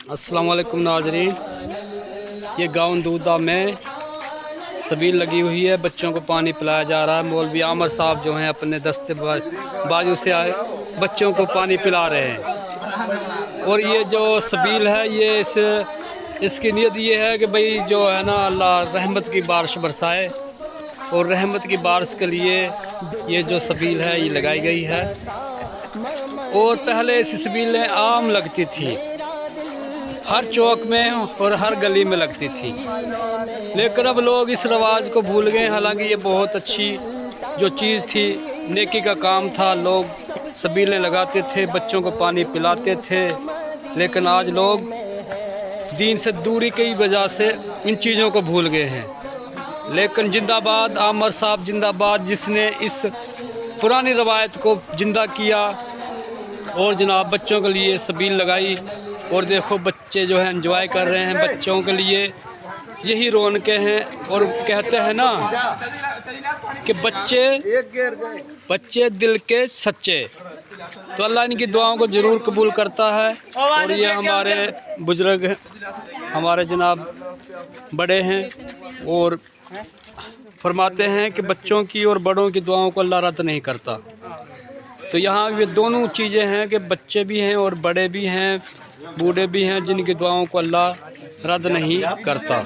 अस्सलाम वालेकुम नाजरीन, ये गाँव दूधा में सबील लगी हुई है। बच्चों को पानी पिलाया जा रहा है। मौलवी आमर साहब जो हैं अपने दस्ते बाजू से आए बच्चों को पानी पिला रहे हैं। और ये जो सबील है ये इसकी नीयत ये है कि भाई जो है ना अल्लाह रहमत की बारिश बरसाए, और रहमत की बारिश के लिए ये जो सबील है ये लगाई गई है। और पहले इस सबीलें आम लगती थी, हर चौक में और हर गली में लगती थी, लेकिन अब लोग इस रवाज को भूल गए। हालांकि ये बहुत अच्छी जो चीज़ थी, नेकी का काम था। लोग सबीलें लगाते थे, बच्चों को पानी पिलाते थे, लेकिन आज लोग दीन से दूरी की वजह से इन चीज़ों को भूल गए हैं। लेकिन जिंदाबाद आमर साहब जिंदाबाद, जिसने इस पुरानी रवायत को जिंदा किया और जनाब बच्चों के लिए सबील लगाई। और देखो बच्चे जो हैं एंजॉय कर रहे हैं। बच्चों के लिए यही रौनकें हैं। और कहते हैं ना कि बच्चे दिल के सच्चे, तो अल्लाह इनकी दुआओं को ज़रूर कबूल करता है। और ये हमारे बुजुर्ग हमारे जनाब बड़े हैं और फरमाते हैं कि बच्चों की और बड़ों की दुआओं को अल्लाह रद्द नहीं करता। तो यहाँ ये दोनों चीज़ें हैं कि बच्चे भी हैं और बड़े भी हैं, बूढ़े भी हैं, जिनकी दुआओं को अल्लाह रद्द नहीं करता।